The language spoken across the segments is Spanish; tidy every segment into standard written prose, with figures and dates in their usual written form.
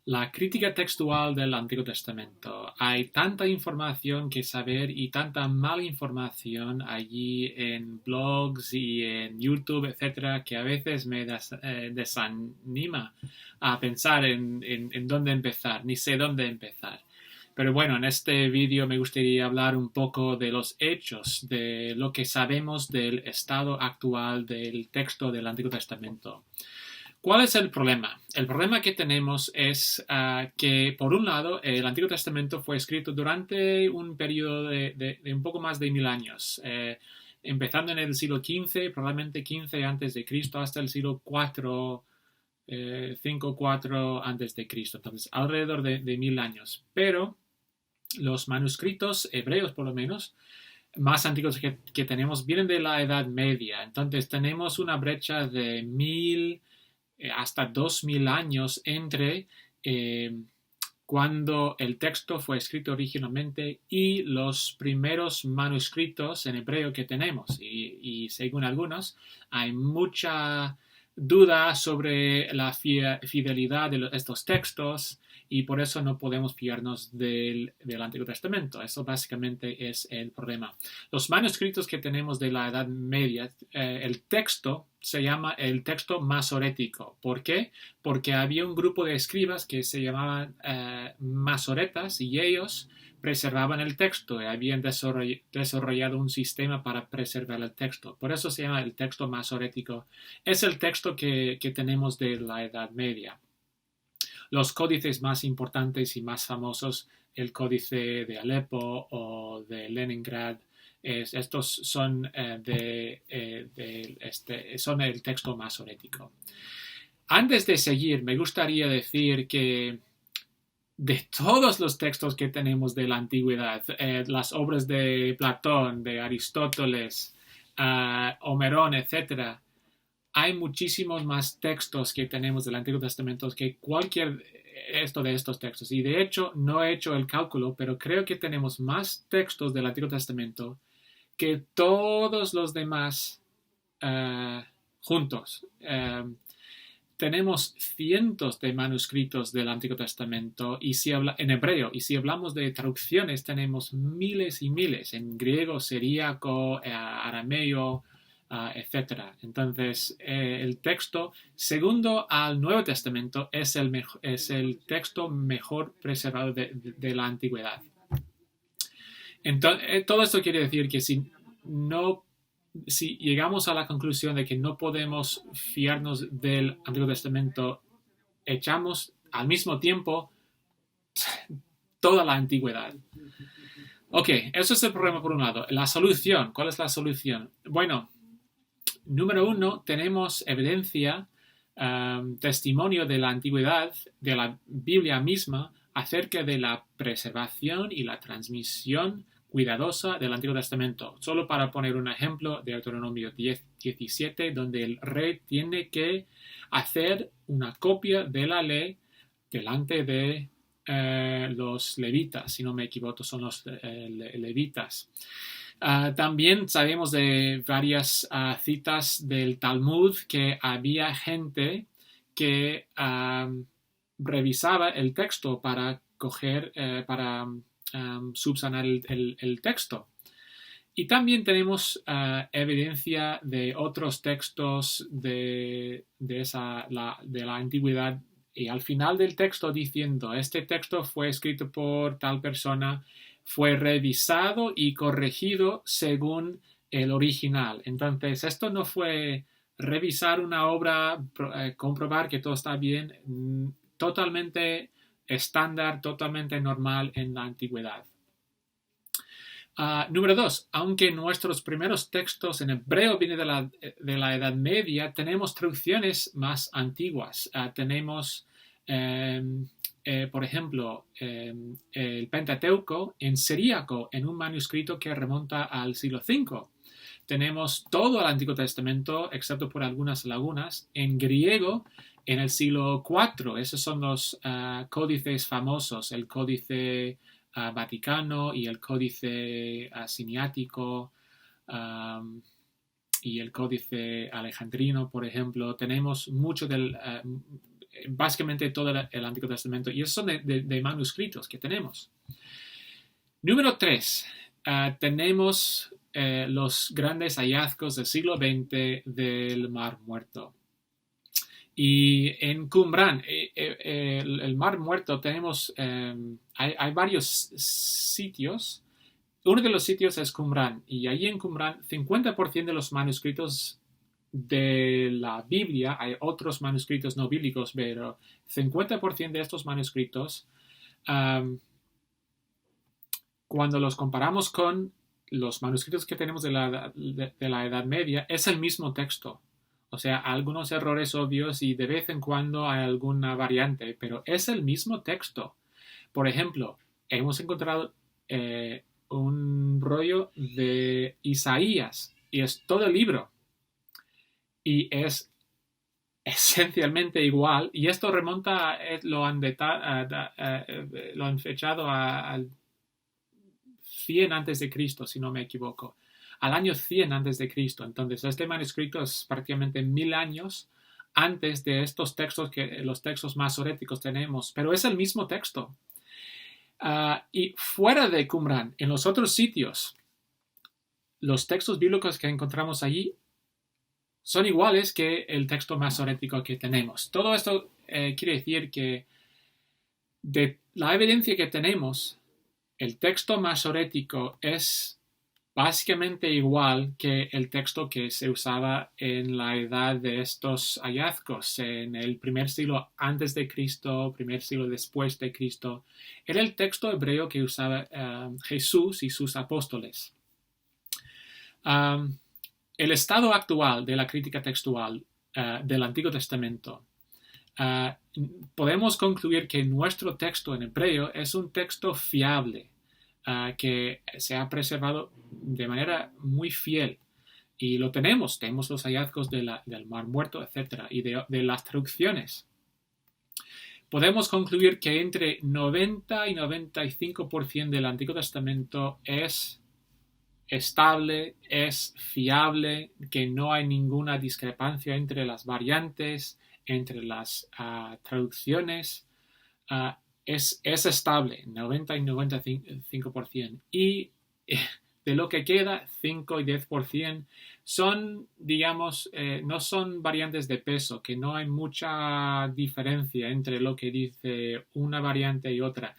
La crítica textual del Antiguo Testamento. Hay tanta información que saber y tanta mala información allí en blogs y en YouTube, etcétera, que a veces me desanima a pensar en dónde empezar, ni sé dónde empezar. Pero bueno, en este vídeo me gustaría hablar un poco de los hechos, de lo que sabemos del estado actual del texto del Antiguo Testamento. ¿Cuál es el problema? El problema que tenemos es que, por un lado, el Antiguo Testamento fue escrito durante un periodo de un poco más de 1000 años, empezando en el siglo XV, probablemente 15 antes de Cristo, hasta el siglo IV, 5, 4 antes de Cristo. Entonces, alrededor de 1000 años. Pero los manuscritos hebreos, por lo menos, más antiguos que tenemos, vienen de la Edad Media. Entonces, tenemos una brecha de 1000 hasta 2000 años entre cuando el texto fue escrito originalmente y los primeros manuscritos en hebreo que tenemos. Y según algunos, hay mucha duda sobre la fidelidad de estos textos y por eso no podemos fiarnos del Antiguo Testamento. Eso básicamente es el problema. Los manuscritos que tenemos de la Edad Media, el texto se llama el texto masorético. ¿Por qué? Porque había un grupo de escribas que se llamaban masoretas y ellos preservaban el texto y habían desarrollado un sistema para preservar el texto. Por eso se llama el texto masorético. Es el texto que tenemos de la Edad Media. Los códices más importantes y más famosos, el códice de Alepo o de Leningrad, estos son, son el texto masorético. Antes de seguir, me gustaría decir que de todos los textos que tenemos de la antigüedad, las obras de Platón, de Aristóteles, Homerón, etc., hay muchísimos más textos que tenemos del Antiguo Testamento que cualquier de estos textos. Y de hecho, no he hecho el cálculo, pero creo que tenemos más textos del Antiguo Testamento que todos los demás juntos. Tenemos cientos de manuscritos del Antiguo Testamento en hebreo, y si hablamos de traducciones tenemos miles y miles en griego, siríaco, arameo, etc. Entonces, el texto, segundo al Nuevo Testamento, es el texto mejor preservado de la antigüedad. Entonces, todo esto quiere decir que si llegamos a la conclusión de que no podemos fiarnos del Antiguo Testamento, echamos al mismo tiempo toda la antigüedad. Ok, eso es el problema por un lado. La solución, ¿cuál es la solución? Bueno, número uno, tenemos evidencia, testimonio de la antigüedad, de la Biblia misma, acerca de la preservación y la transmisión cuidadosa del Antiguo Testamento. Solo para poner un ejemplo, de Deuteronomio 10:17, donde el rey tiene que hacer una copia de la ley delante de los levitas, si no me equivoco, son los levitas. También sabemos de varias citas del Talmud que había gente que revisaba el texto para subsanar el texto. Y también tenemos evidencia de otros textos de la antigüedad y al final del texto diciendo, este texto fue escrito por tal persona, fue revisado y corregido según el original. Entonces, esto no fue revisar una obra, comprobar que todo está bien, totalmente estándar, totalmente normal en la antigüedad. Número 2, aunque nuestros primeros textos en hebreo vienen de la Edad Media, tenemos traducciones más antiguas. Tenemos, por ejemplo, el Pentateuco en siríaco, en un manuscrito que remonta al siglo V. Tenemos todo el Antiguo Testamento, excepto por algunas lagunas, en griego en el siglo IV. Esos son los códices famosos, el códice Vaticano y el códice siniático y el códice alejandrino, por ejemplo. Tenemos mucho básicamente todo el Antiguo Testamento, y esos son de manuscritos que tenemos. Número 3, tenemos los grandes hallazgos del siglo XX del Mar Muerto. Y en Qumran, el Mar Muerto, tenemos, hay varios sitios. Uno de los sitios es Qumran, y allí en Qumran 50% de los manuscritos de la Biblia, hay otros manuscritos no bíblicos, pero 50% de estos manuscritos, cuando los comparamos con los manuscritos que tenemos de la Edad Media, es el mismo texto. O sea, algunos errores obvios y de vez en cuando hay alguna variante, pero es el mismo texto. Por ejemplo, hemos encontrado un rollo de Isaías y es todo el libro y es esencialmente igual, y esto remonta, lo han fechado al 100 antes de Cristo, si no me equivoco, al año 100 antes de Cristo. Entonces este manuscrito es prácticamente 1000 años antes de estos textos, que los textos masoréticos tenemos, pero es el mismo texto. Y fuera de Qumran, en los otros sitios, los textos bíblicos que encontramos allí son iguales que el texto masorético que tenemos. Todo esto quiere decir que de la evidencia que tenemos, el texto masorético es básicamente igual que el texto que se usaba en la edad de estos hallazgos, en el primer siglo antes de Cristo, primer siglo después de Cristo. Era el texto hebreo que usaba Jesús y sus apóstoles. El estado actual de la crítica textual del Antiguo Testamento, podemos concluir que nuestro texto en hebreo es un texto fiable, que se ha preservado de manera muy fiel, y lo tenemos los hallazgos del Mar Muerto, etc., y de las traducciones. Podemos concluir que entre 90 y 95% del Antiguo Testamento es estable, es fiable, que no hay ninguna discrepancia entre las variantes, entre las traducciones. Es estable, 90 y 95%. Y de lo que queda, 5 y 10% son, digamos, no son variantes de peso, que no hay mucha diferencia entre lo que dice una variante y otra.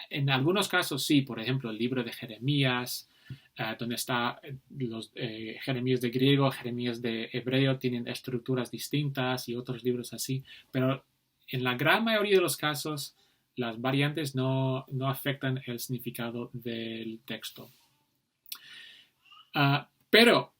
En algunos casos sí, por ejemplo, el libro de Jeremías, donde está los Jeremías de griego, Jeremías de hebreo, tienen estructuras distintas, y otros libros así, pero en la gran mayoría de los casos las variantes no afectan el significado del texto. Pero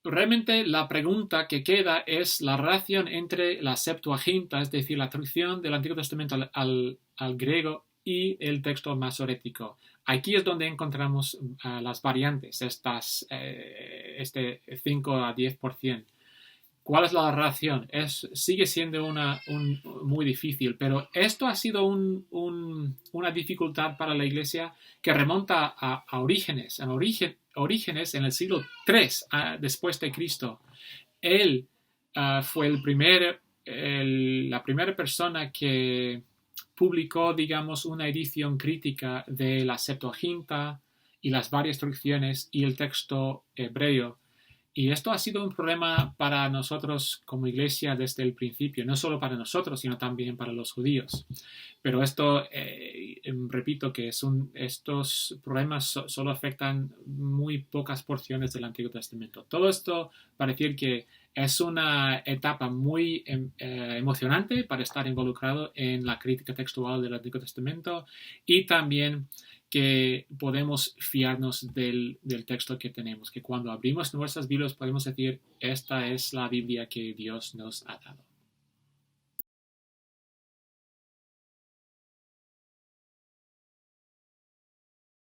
realmente la pregunta que queda es la relación entre la Septuaginta, es decir, la traducción del Antiguo Testamento al griego, y el texto masorético. Aquí es donde encontramos las variantes, este 5 a 10%. ¿Cuál es la relación? Sigue siendo muy difícil, pero esto ha sido una dificultad para la Iglesia que remonta a Orígenes. Orígenes en el siglo III después de Cristo. Él fue la primera persona que publicó, digamos, una edición crítica de la Septuaginta y las varias traducciones y el texto hebreo. Y esto ha sido un problema para nosotros como iglesia desde el principio, no solo para nosotros, sino también para los judíos. Pero esto, repito, que estos problemas solo afectan muy pocas porciones del Antiguo Testamento. Todo esto para decir que es una etapa muy emocionante para estar involucrado en la crítica textual del Antiguo Testamento, y también que podemos fiarnos del texto que tenemos, que cuando abrimos nuestras Biblias podemos decir, esta es la Biblia que Dios nos ha dado.